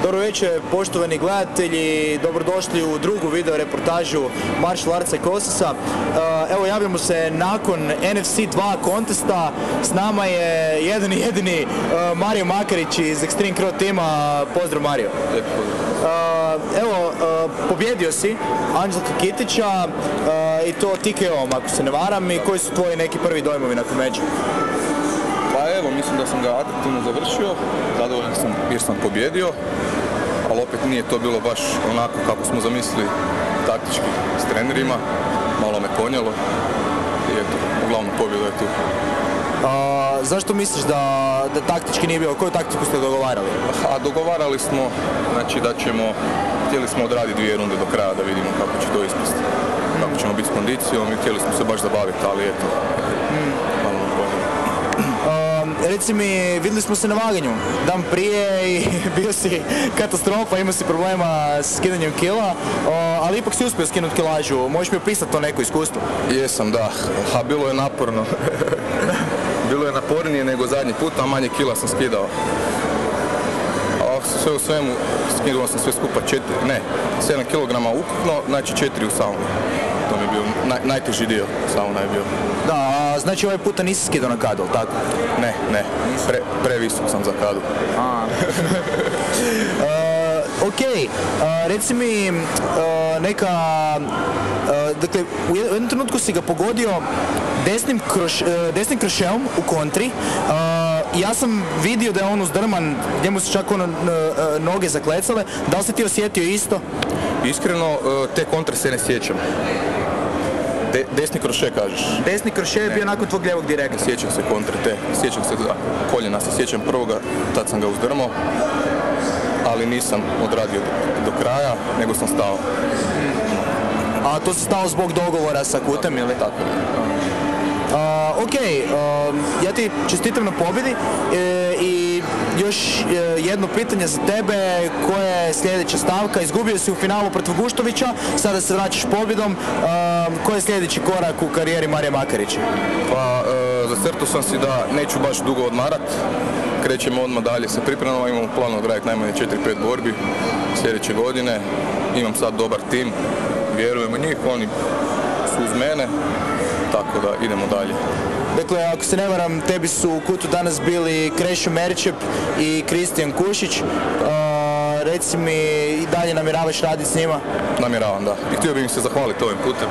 Dobro večer, poštovani gledatelji, dobrodošli u drugu video reportažu Martial Artsa i Kosasa. Evo, javljamo se nakon NFC 2 kontesta. S nama je jedan i jedini Mario Makarić iz Extreme Crow tima. Pozdrav, Mario. Evo, pobjedio si Anđelka Kitića i to TKO-om, ako se ne varam. I koji su tvoji neki prvi dojmovi nakon meča? Pa evo, mislim da sam ga atraktivno završio, zadovoljan sam jer sam pobjedio, ali opet nije to bilo baš onako kako smo zamislili taktički s trenerima, malo me ponijelo i eto, uglavnom pobjeda je tu. Zašto misliš da taktički nije bilo? Koju taktiku ste dogovarali? A dogovarali smo, znači da htjeli smo odraditi 2 runde do kraja da vidimo kako će to ispasti. Kako ćemo biti s kondicijom i htjeli smo se baš zabaviti, ali eto, malo me ponijelo. Reci mi, vidjeli smo se na vaganju dan prije i bio si katastrofa, imao si problema s skidanjem kila, ali ipak si uspio skinuti kilažu. Možeš mi opisati to neko iskustvo? Jesam, da. Bilo je naporno. Bilo je napornije nego zadnji put, a manje kila sam skidao. A sve u svemu, skidao sam sve skupa 7 kg ukupno, znači 4 u sauni. To mi je bio najteži dio, sauna je bio. Da, znači ovaj puta nisi skidao na kadu, tako? Ne, previsok sam za kadu. Ok, reci mi dakle, u jednom trenutku si ga pogodio desnim krošeom u kontri. Ja sam vidio da je on uzdrman, njemu su čak noge zaklecale. Da li si ti osjetio isto? Iskreno, te kontre se ne sjećam. Desni kroše kažeš? Desni kroše je bio nakon tvog ljevog direkta. Sjećam se kontre te, sjećam se koljena, se sjećam prvoga, tad sam ga uzdrmao, ali nisam odradio do kraja, nego sam stao. A to si stao zbog dogovora sa Kutem, ili? Tako je. Ok, ja ti čestitam na pobjedi i još jedno pitanje za tebe, koja je sljedeća stavka? Izgubio si u finalu protiv Guštovića, sada se vraćaš pobjedom. Koji je sljedeći korak u karijeri Marija Makarića? Pa, zacrtao sam si da neću baš dugo odmarat, krećemo odmah dalje sa pripremama, imamo plan odraditi najmanje 4-5 borbi sljedeće godine. Imam sad dobar tim, vjerujem u njih, oni su uz mene, tako da idemo dalje. Dakle, ako se ne varam, tebi su u kutu danas bili Krešo Meričep i Kristijan Kušić. Reci mi, i dalje namjeravaš raditi s njima? Namjeravam, da. I htio bih im se zahvaliti ovim putem.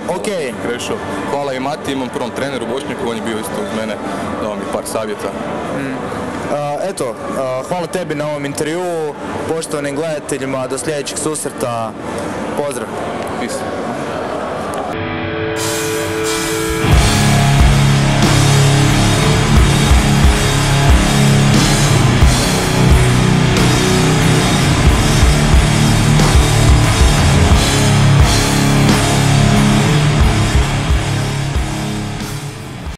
Ok. Krešo, hvala i Mati, imam prvom treneru Bošnjaku, on je bio isto uz mene, dao mi par savjeta. Eto, hvala tebi na ovom intervjuu, poštovanim gledateljima, do sljedećeg susreta, pozdrav. Peace.